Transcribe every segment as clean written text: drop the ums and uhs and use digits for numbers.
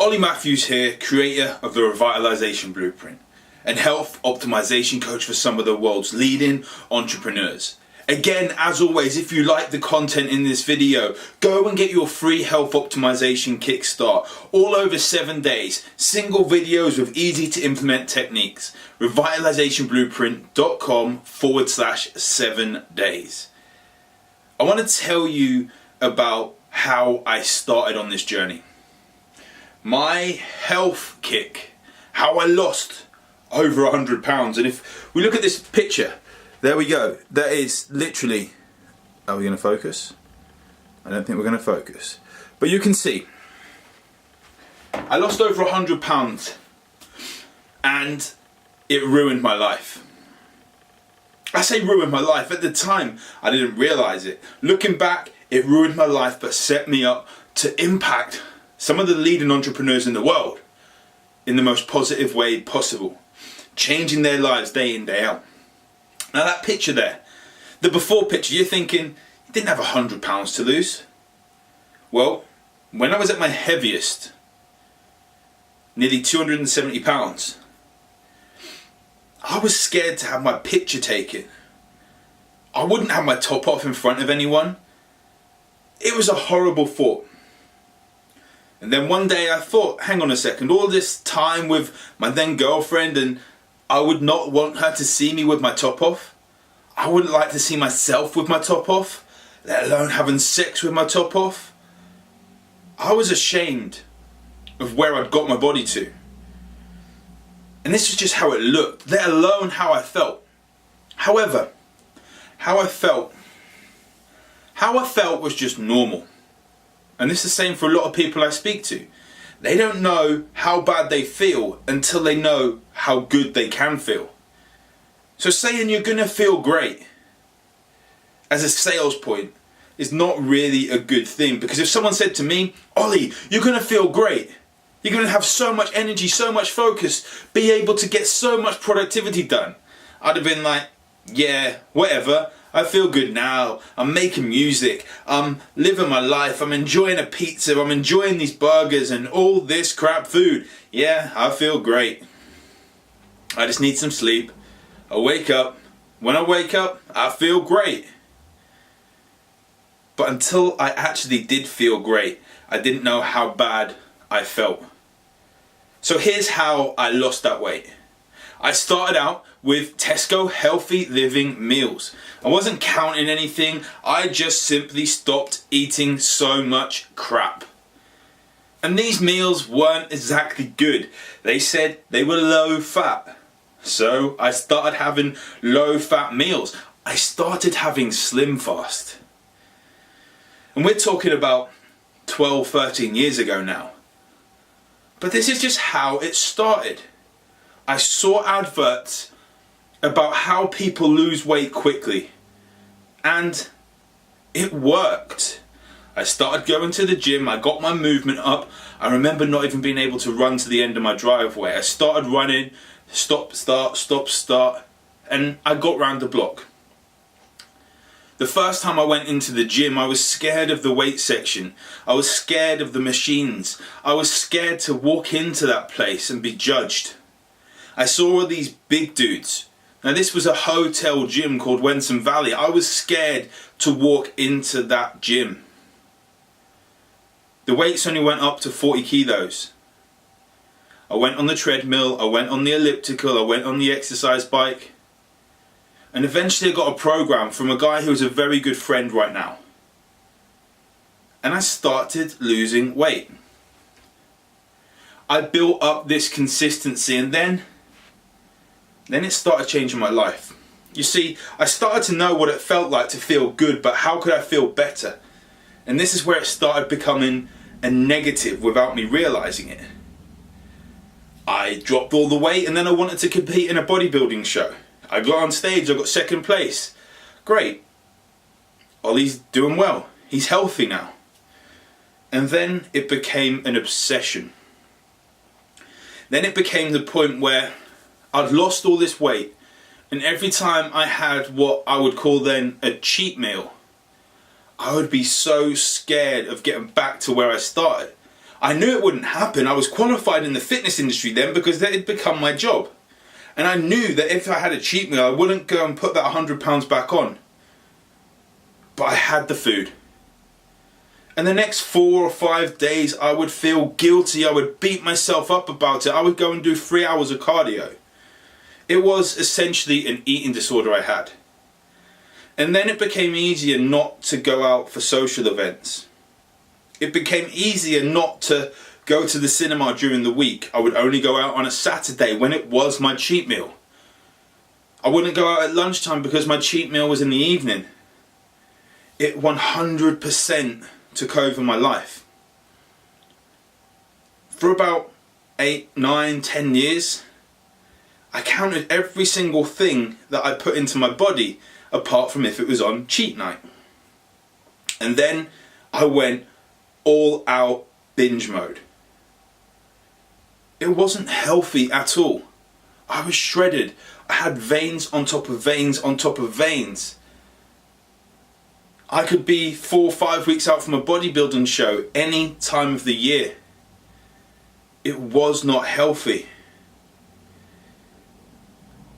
Ollie Matthews here, creator of the Revitalization Blueprint and health optimization coach for some of the world's leading entrepreneurs. Again, as always, if you like the content in this video, go and get your free health optimization kickstart. All over 7 days, single videos with easy to implement techniques. Revitalizationblueprint.com/7 days. I want to tell you about how I started on this journey. My health kick, how I lost over 100 pounds. And if we look at this picture, there we go. That is literally, are we going to focus? I don't think we're going to focus. But you can see, I lost over 100 pounds and it ruined my life. I say ruined my life. At the time, I didn't realize it. Looking back, it ruined my life, but set me up to impact some of the leading entrepreneurs in the world in the most positive way possible, changing their lives day in, day out. Now that picture there, the before picture, you're thinking, you didn't have 100 pounds to lose. Well, when I was at my heaviest, nearly 270 pounds, I was scared to have my picture taken. I wouldn't have my top off in front of anyone. It was a horrible thought. And then one day I thought, hang on a second, all this time with my then girlfriend, and I would not want her to see me with my top off. I wouldn't like to see myself with my top off, let alone having sex with my top off. I was ashamed of where I'd got my body to. And this was just how it looked, let alone how I felt. However, how I felt was just normal. And this is the same for a lot of people I speak to. They don't know how bad they feel until they know how good they can feel. So saying you're going to feel great as a sales point is not really a good thing. Because if someone said to me, Ollie, you're going to feel great. You're going to have so much energy, so much focus, be able to get so much productivity done. I'd have been like, yeah, whatever. I feel good now. I'm making music. I'm living my life. I'm enjoying a pizza. I'm enjoying these burgers and all this crap food. Yeah, I feel great. I just need some sleep. I wake up. When I wake up, I feel great. But until I actually did feel great, I didn't know how bad I felt. So here's how I lost that weight. I started out with Tesco healthy living meals. I wasn't counting anything. I just simply stopped eating so much crap. And these meals weren't exactly good. They said they were low fat. So I started having low fat meals. I started having Slim Fast. And we're talking about 12, 13 years ago now. But this is just how it started. I saw adverts about how people lose weight quickly, and it worked. I started going to the gym, I got my movement up. I remember not even being able to run to the end of my driveway. I started running, stop, start, and I got round the block. The first time I went into the gym, I was scared of the weight section. I was scared of the machines. I was scared to walk into that place and be judged. I saw all these big dudes. Now this was a hotel gym called Wensum Valley. I was scared to walk into that gym. The weights only went up to 40 kilos. I went on the treadmill, I went on the elliptical, I went on the exercise bike. And eventually I got a program from a guy who's a very good friend right now. And I started losing weight. I built up this consistency, and then it started changing my life. You see, I started to know what it felt like to feel good, but how could I feel better? And this is where it started becoming a negative without me realizing it. I dropped all the weight, and then I wanted to compete in a bodybuilding show. I got on stage, I got second place. Great. Ollie's doing well. He's healthy now. And then it became an obsession. Then it became the point where I'd lost all this weight, and every time I had what I would call then a cheat meal, I would be so scared of getting back to where I started. I knew it wouldn't happen. I was qualified in the fitness industry then because that had become my job. And I knew that if I had a cheat meal, I wouldn't go and put that £100 back on. But I had the food. And the next 4 or 5 days, I would feel guilty. I would beat myself up about it. I would go and do 3 hours of cardio. It was essentially an eating disorder I had. And then it became easier not to go out for social events. It became easier not to go to the cinema during the week. I would only go out on a Saturday when it was my cheat meal. I wouldn't go out at lunchtime because my cheat meal was in the evening. It 100% took over my life. For about 8, 9, 10 years, I counted every single thing that I put into my body apart from if it was on cheat night. And then I went all out binge mode. It wasn't healthy at all. I was shredded. I had veins on top of veins on top of veins. I could be 4 or 5 weeks out from a bodybuilding show any time of the year. It was not healthy.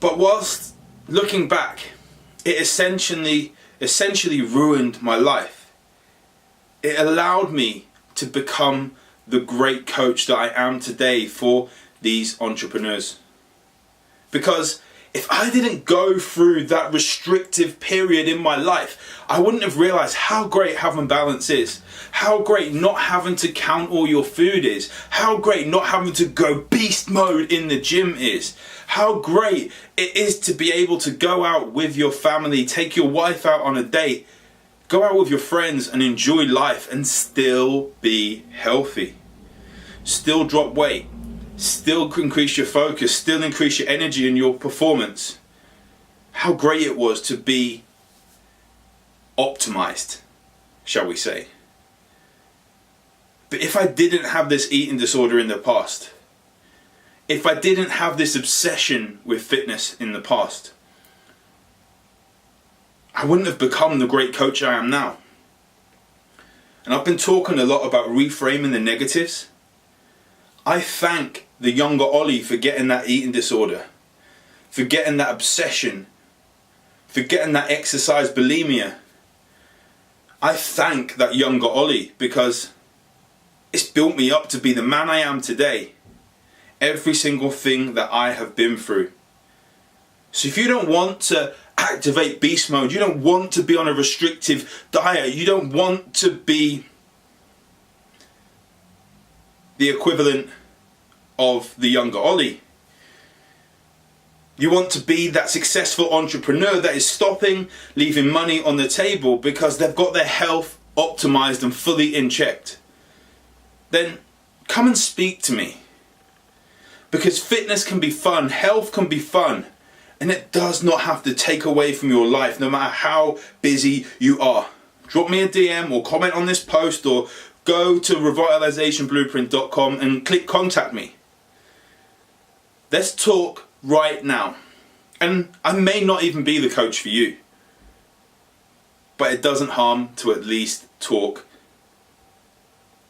But whilst looking back, it essentially ruined my life. It allowed me to become the great coach that I am today for these entrepreneurs. Because if I didn't go through that restrictive period in my life, I wouldn't have realized how great having balance is, how great not having to count all your food is, how great not having to go beast mode in the gym is, how great it is to be able to go out with your family, take your wife out on a date, go out with your friends and enjoy life and still be healthy, still drop weight, still increase your focus, still increase your energy and your performance. How great it was to be optimized, shall we say. But if I didn't have this eating disorder in the past, if I didn't have this obsession with fitness in the past, I wouldn't have become the great coach I am now. And I've been talking a lot about reframing the negatives. I thank the younger Ollie for getting that eating disorder, for getting that obsession, for getting that exercise bulimia. I thank that younger Ollie because it's built me up to be the man I am today. Every single thing that I have been through. So if you don't want to activate beast mode, you don't want to be on a restrictive diet, you don't want to be the equivalent of the younger Ollie. You want to be that successful entrepreneur that is stopping, leaving money on the table because they've got their health optimized and fully in checked. Then come and speak to me. Because fitness can be fun, health can be fun, and it does not have to take away from your life no matter how busy you are. Drop me a DM or comment on this post or go to revitalizationblueprint.com and click contact me. Let's talk right now. And I may not even be the coach for you, but it doesn't harm to at least talk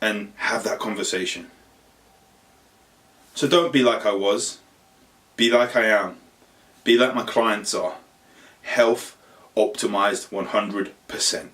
and have that conversation. So don't be like I was, be like I am, be like my clients are. Health optimized 100%.